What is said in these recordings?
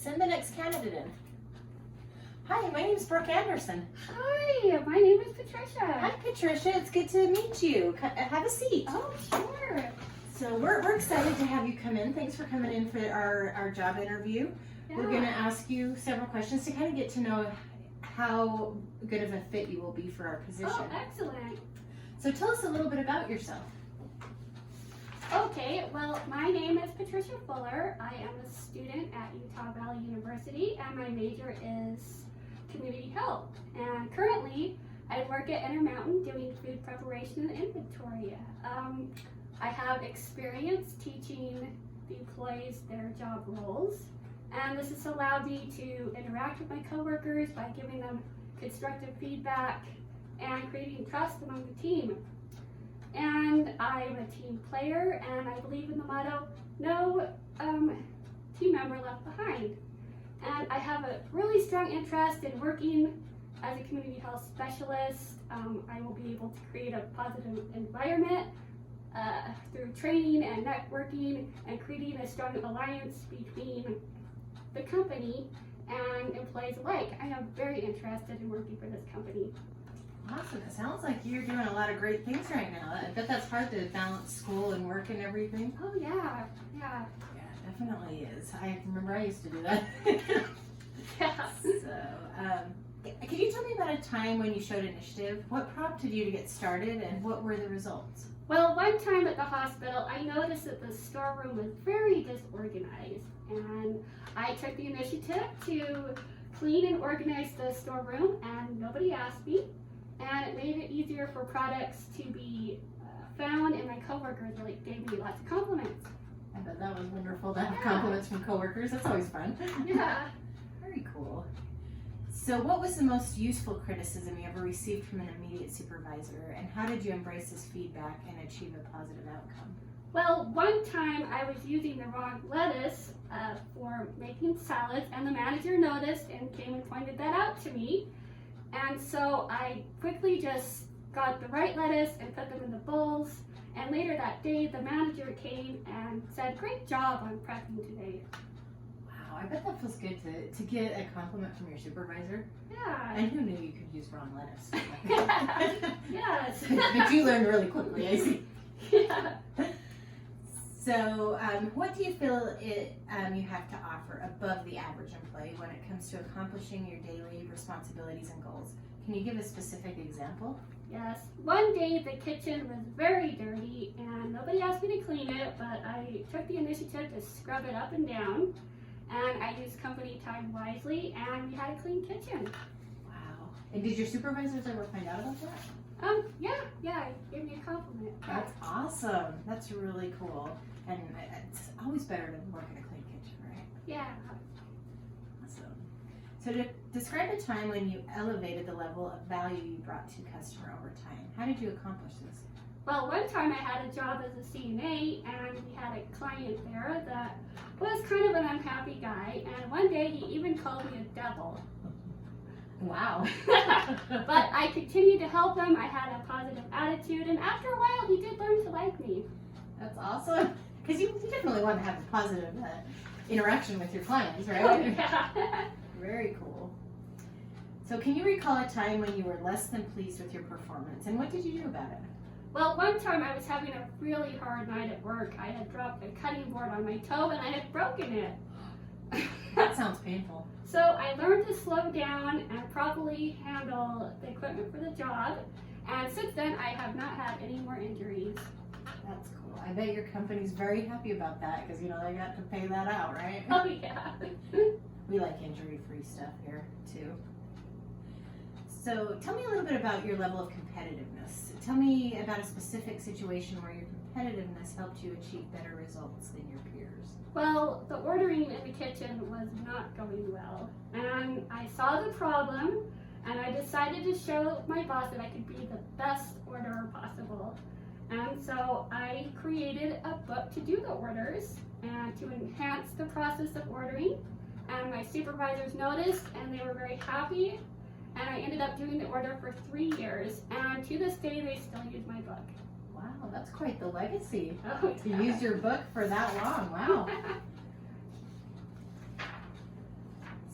Send the next candidate in. Hi, my name is Brooke Anderson. Hi, my name is Patricia. Hi, Patricia. It's good to meet you. Have a seat. Oh, sure. So we're excited to have you come in. Thanks for coming in for our job interview. Yeah. We're going to ask you several questions to kind of get to know how good of a fit you will be for our position. Oh, excellent. So tell us a little bit about yourself. Okay, well, my name is Patricia Fuller. I am a student at Utah Valley University, and my major is community health. And currently, I work at Intermountain doing food preparation and inventory. I have experience teaching the employees their job roles, and this has allowed me to interact with my coworkers by giving them constructive feedback and creating trust among the team. And I'm a team player, and I believe in the motto, no team member left behind. And I have a really strong interest in working as a community health specialist. I will be able to create a positive environment through training and networking and creating a strong alliance between the company and employees alike. I am very interested in working for this company. Awesome. It sounds like you're doing a lot of great things right now. I bet that's hard to balance school and work and everything. Oh yeah, yeah. Yeah, it definitely is. I remember I used to do that. Yeah. So, can you tell me about a time when you showed initiative? What prompted you to get started and what were the results? Well, one time at the hospital, I noticed that the storeroom was very disorganized, and I took the initiative to clean and organize the storeroom, and nobody asked me, and it made it easier for products to be found, and my coworkers really gave me lots of compliments. I bet that was wonderful to have compliments from coworkers. That's always fun. Yeah. Very cool. So what was the most useful criticism you ever received from an immediate supervisor, and how did you embrace this feedback and achieve a positive outcome? Well, one time I was using the wrong lettuce for making salads, and the manager noticed and came and pointed that out to me. And so I quickly just got the right lettuce and put them in the bowls. And later that day, the manager came and said, "Great job on prepping today." Wow, I bet that feels good to get a compliment from your supervisor. Yeah. And who knew you could use wrong lettuce? Yes. But you learned really quickly, I see. Yeah. So, what do you feel you have to offer above the average employee when it comes to accomplishing your daily responsibilities and goals? Can you give a specific example? Yes. One day the kitchen was very dirty and nobody asked me to clean it, but I took the initiative to scrub it up and down, and I used company time wisely, and we had a clean kitchen. Wow. And did your supervisors ever find out about that? Yeah, gave me a compliment. That's awesome. That's really cool. And it's always better to work in a clean kitchen, right? Yeah. Awesome. So to describe a time when you elevated the level of value you brought to customer over time. How did you accomplish this? Well, one time I had a job as a CNA, and we had a client there that was kind of an unhappy guy, and one day he even called me a devil. Wow. But I continued to help him. I had a positive attitude, and after a while he did learn to like me. That's awesome. Because you definitely want to have a positive interaction with your clients, right? Oh, yeah. Very cool. So can you recall a time when you were less than pleased with your performance, and what did you do about it? Well, one time I was having a really hard night at work. I had dropped a cutting board on my toe and I had broken it. That sounds painful. So I learned to slow down and properly handle the equipment for the job. And since then, I have not had any more injuries. That's cool. I bet your company's very happy about that because, you know, they got to pay that out, right? Oh, yeah. We like injury-free stuff here, too. So tell me a little bit about your level of competitiveness. Tell me about a specific situation where your competitiveness helped you achieve better results than your peers. Well, the ordering in the kitchen was not going well. And I saw the problem, and I decided to show my boss that I could be the best orderer possible. And so I created a book to do the orders and to enhance the process of ordering. And my supervisors noticed, and they were very happy. And I ended up doing the order for 3 years. And to this day, they still use my book. Wow, that's quite the legacy. Oh, To use your book for that long. Wow.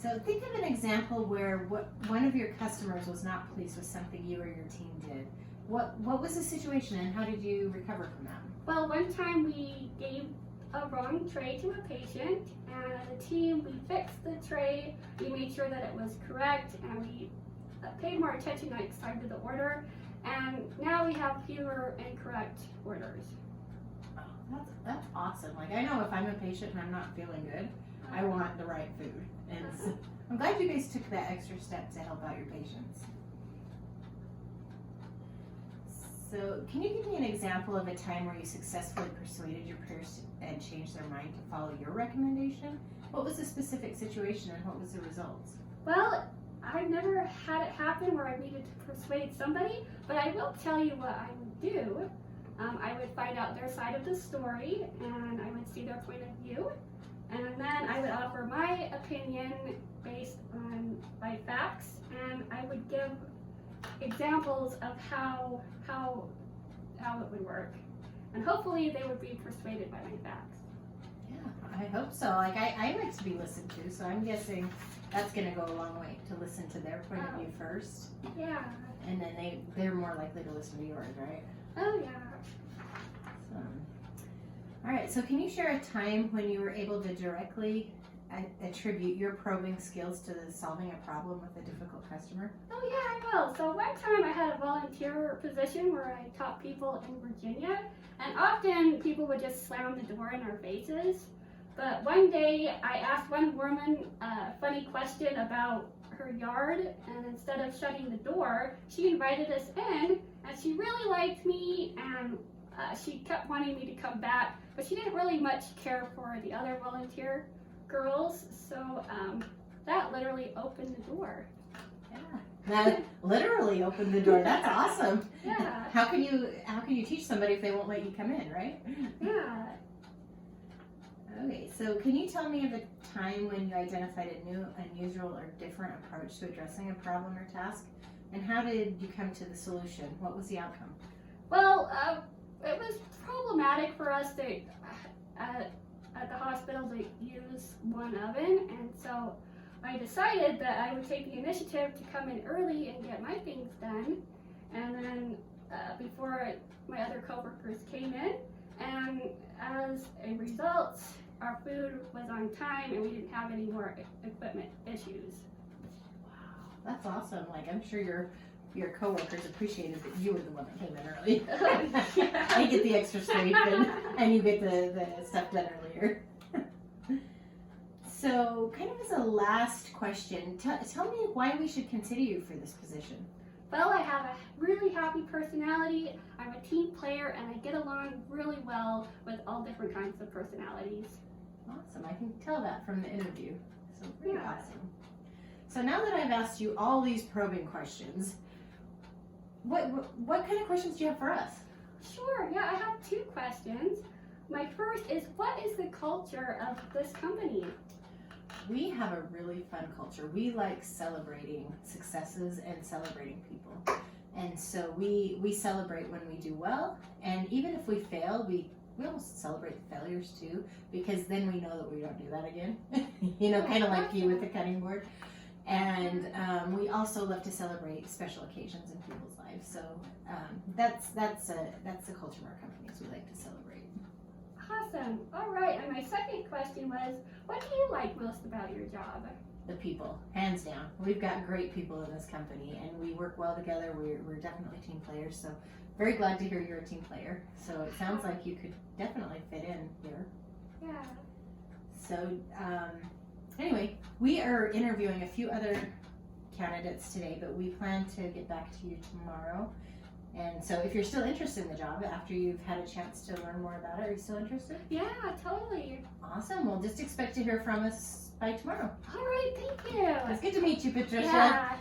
So think of an example where one of your customers was not pleased with something you or your team did. What was the situation and how did you recover from that? Well, one time we gave a wrong tray to a patient, and as a team, we fixed the tray, we made sure that it was correct, and we paid more attention next time to the order, and now we have fewer incorrect orders. Oh, that's awesome. Like, I know if I'm a patient and I'm not feeling good, I want the right food. And so I'm glad you guys took that extra step to help out your patients. So can you give me an example of a time where you successfully persuaded your peers and changed their mind to follow your recommendation? What was the specific situation and what was the results? Well, I've never had it happen where I needed to persuade somebody, but I will tell you what I would do. I would find out their side of the story, and I would see their point of view, and then I would offer my opinion based on my facts, and I would give examples of how it would work, and hopefully they would be persuaded by my facts. Yeah, I hope so. Like, I like to be listened to, so I'm guessing that's going to go a long way to listen to their point of view first. Yeah. And then they're more likely to listen to yours, right? Oh, yeah. All right, so can you share a time when you were able to directly attribute your probing skills to solving a problem with a difficult customer? Oh, yeah, I will. So one time I had a volunteer position where I taught people in Virginia, and often people would just slam the door in our faces. But one day I asked one woman a funny question about her yard, and instead of shutting the door, she invited us in, and she really liked me, and she kept wanting me to come back, but she didn't really much care for the other volunteer girls, so that literally opened the door. Yeah, that literally opened the door. That's awesome. Yeah. How can you teach somebody if they won't let you come in, right? Yeah. Okay, so can you tell me of a time when you identified a new, unusual, or different approach to addressing a problem or task? And how did you come to the solution? What was the outcome? Well, it was problematic for us to, at the hospital, to use one oven, and so I decided that I would take the initiative to come in early and get my things done, and then before my other coworkers came in, and as a result, our food was on time and we didn't have any more equipment issues. Wow, that's awesome. Like, I'm sure your coworkers appreciated that you were the one that came in early. I get the extra sleep and you get the stuff done earlier. So, kind of as a last question, tell me why we should consider you for this position. Well, I have a really happy personality, I'm a team player, and I get along really well with all different kinds of personalities. Awesome, I can tell that from the interview. So, pretty Yeah. awesome. So now that I've asked you all these probing questions, what kind of questions do you have for us? Sure, yeah, I have two questions. My first is, what is the culture of this company? We have a really fun culture. We like celebrating successes and celebrating people. And so we celebrate when we do well, and even if we fail, we almost celebrate the failures too, because then we know that we don't do that again. You know, kind of like you with the cutting board. And we also love to celebrate special occasions in people's lives. So that's the culture of our companies. We like to celebrate. Awesome. All right, and my second question was, what do you like most about your job? The people, hands down. We've got great people in this company, and we work well together. We're definitely team players. So very glad to hear you're a team player. So it sounds like you could definitely fit in here. Yeah. So anyway, we are interviewing a few other candidates today, but we plan to get back to you tomorrow. And so if you're still interested in the job after you've had a chance to learn more about it, are you still interested? Yeah, totally. Awesome. Well, just expect to hear from us by tomorrow. All right, thank you. It's good to meet you, Patricia. Yeah.